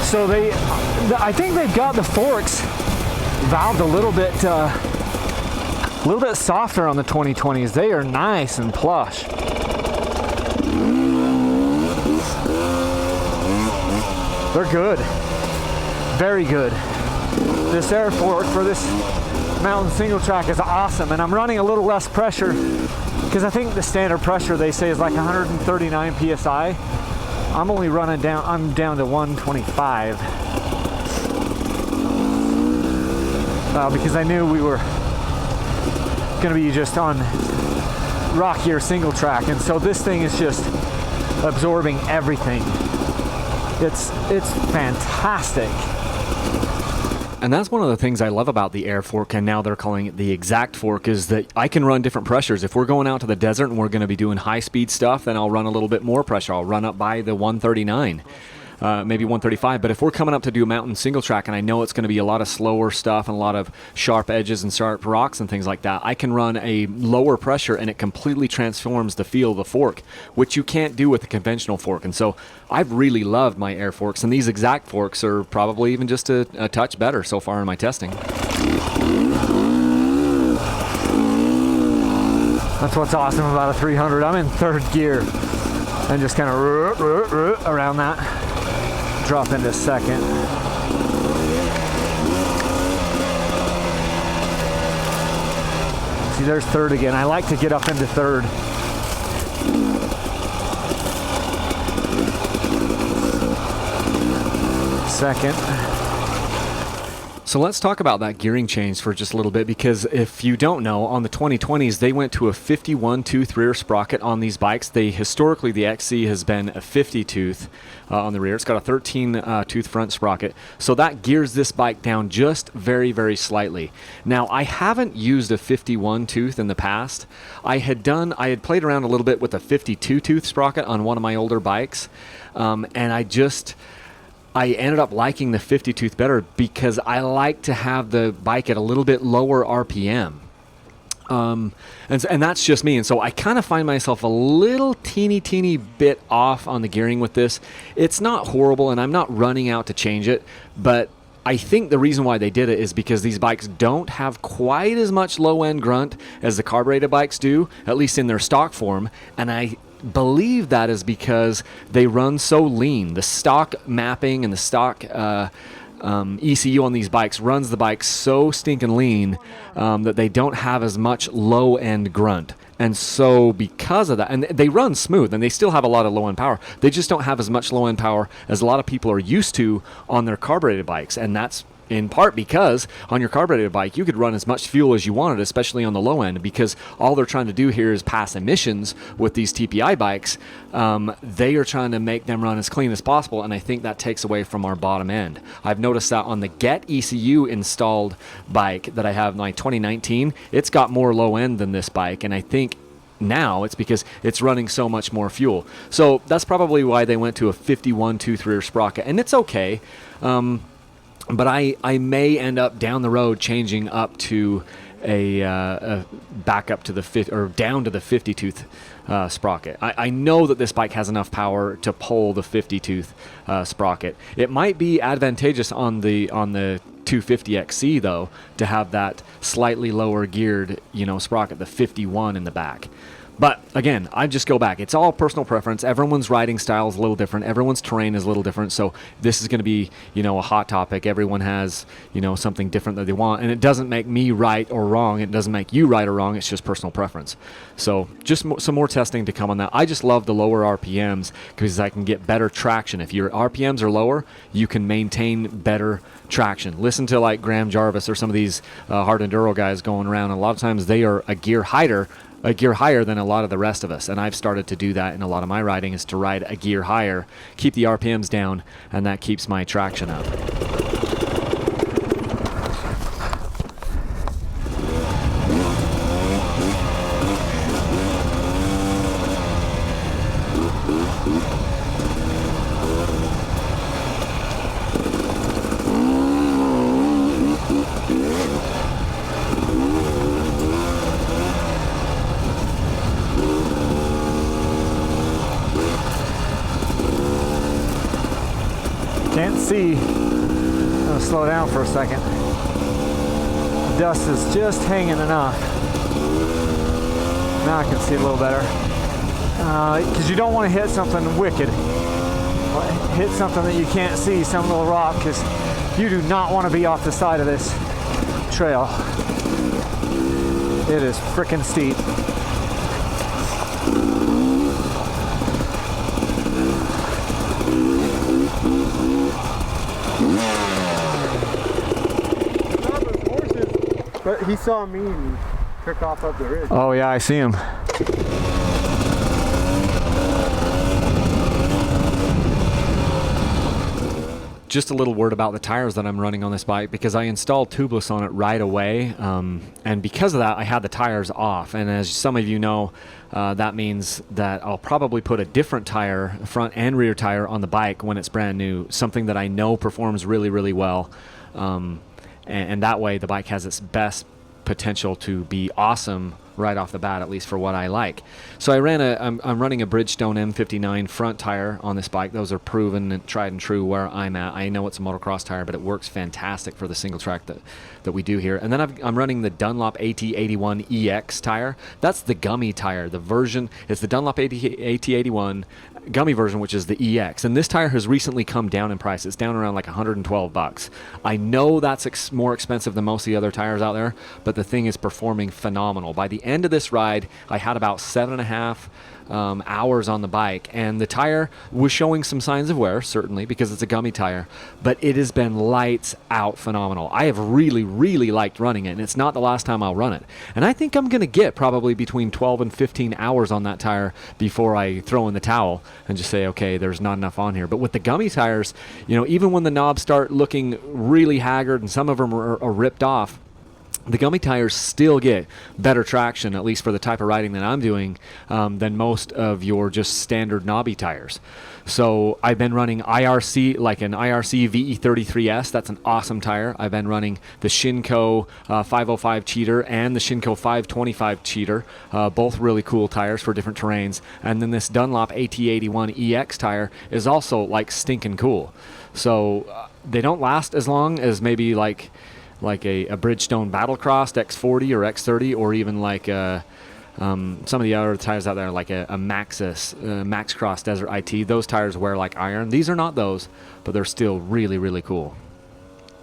So I think they've got the forks valved a little bit softer on the 2020s. They are nice and plush. They're good, very good. This air fork for this mountain single track is awesome, and I'm running a little less pressure because I think the standard pressure they say is like 139 psi. I'm only running down, I'm down to 125 because I knew we were going to be just on rockier single track, and so this thing is just absorbing everything. It's fantastic. And that's one of the things I love about the air fork, and now they're calling it the Xact fork, is that I can run different pressures. If we're going out to the desert and we're going to be doing high-speed stuff, then I'll run a little bit more pressure. I'll run up by the 139, maybe 135. But if we're coming up to do a mountain single track and I know it's going to be a lot of slower stuff and a lot of sharp edges and sharp rocks and things like that, I can run a lower pressure and it completely transforms the feel of the fork, which you can't do with a conventional fork. And so I've really loved my air forks, and these Xact forks are probably even just a touch better so far in my testing. That's what's awesome about a 300. I'm in third gear and just kind of around that. Drop into second. See, there's third again. I like to get up into third. Second. So let's talk about that gearing change for just a little bit, because if you don't know, on the 2020s, they went to a 51 tooth rear sprocket on these bikes. Historically, the XC has been a 50 tooth on the rear. It's got a 13 tooth front sprocket. So that gears this bike down just very, very slightly. Now, I haven't used a 51 tooth in the past. I had played around a little bit with a 52 tooth sprocket on one of my older bikes, and I ended up liking the 50 tooth better because I like to have the bike at a little bit lower RPM. And that's just me. And so I kind of find myself a little teeny bit off on the gearing with this. It's not horrible, and I'm not running out to change it, but I think the reason why they did it is because these bikes don't have quite as much low-end grunt as the carbureted bikes do, at least in their stock form. And I believe that is because they run so lean. The stock mapping and the stock ECU on these bikes runs the bike so stinking lean that they don't have as much low-end grunt. And so because of that, and they run smooth and they still have a lot of low-end power, they just don't have as much low-end power as a lot of people are used to on their carbureted bikes. And that's in part because on your carbureted bike, you could run as much fuel as you wanted, especially on the low end, because all they're trying to do here is pass emissions with these TPI bikes. They are trying to make them run as clean as possible, and I think that takes away from our bottom end. I've noticed that on the Get ECU installed bike that I have, my 2019, it's got more low end than this bike, and I think now it's because it's running so much more fuel. So that's probably why they went to a 51 tooth rear sprocket, and it's okay. But I may end up down the road changing up to a back up to the down to the 50 tooth sprocket. I know that this bike has enough power to pull the 50 tooth sprocket. It might be advantageous on the 250XC though to have that slightly lower geared sprocket, the 51 in the back. But again, I just go back. It's all personal preference. Everyone's riding style is a little different. Everyone's terrain is a little different. So this is going to be, a hot topic. Everyone has, something different that they want. And it doesn't make me right or wrong. It doesn't make you right or wrong. It's just personal preference. So just some more testing to come on that. I just love the lower RPMs because I can get better traction. If your RPMs are lower, you can maintain better traction. Listen to like Graham Jarvis or some of these hard enduro guys going around. A lot of times they are a gear higher than a lot of the rest of us, and I've started to do that in a lot of my riding, is to ride a gear higher, keep the RPMs down, and that keeps my traction up. Can't see. I'm gonna slow down for a second. Dust is just hanging enough. Now I can see a little better. Because you don't want to hit something wicked. Hit something that you can't see, some little rock, because you do not want to be off the side of this trail. It is freaking steep. But he saw me and took off up the ridge. Oh yeah, I see him. Just a little word about the tires that I'm running on this bike, because I installed tubeless on it right away, and because of that I had the tires off, and as some of you know, that means that I'll probably put a different tire, front and rear tire, on the bike when it's brand new, something that I know performs really, really well, and that way the bike has its best potential to be awesome right off the bat, at least for what I like. So I'm running a Bridgestone M59 front tire on this bike. Those are proven and tried and true where I'm at. I know it's a motocross tire, but it works fantastic for the single track that we do here. And then I'm running the Dunlop AT81 EX tire. That's the gummy tire. The version is the Dunlop AT81 gummy version, which is the EX. And this tire has recently come down in price. It's down around like $112. I know that's more expensive than most of the other tires out there, but the thing is performing phenomenal. By the end of this ride, I had about 7.5 hours on the bike, and the tire was showing some signs of wear, certainly, because it's a gummy tire, but it has been lights out phenomenal. I have really, really liked running it, and it's not the last time I'll run it. And I think I'm going to get probably between 12 and 15 hours on that tire before I throw in the towel and just say, okay, there's not enough on here. But with the gummy tires, you know, even when the knobs start looking really haggard and some of them are ripped off, the gummy tires still get better traction, at least for the type of riding that I'm doing, than most of your just standard knobby tires. So I've been running IRC, like an IRC VE33S. That's an awesome tire. I've been running the Shinko 505 Cheater and the Shinko 525 Cheater, both really cool tires for different terrains. And then this Dunlop AT81 EX tire is also like stinking cool. So they don't last as long as maybe like a Bridgestone Battlecross X40 or X30, or even like some of the other tires out there, like a Maxxis Max Cross Desert IT. Those tires wear like iron. These are not those, but they're still really, really cool.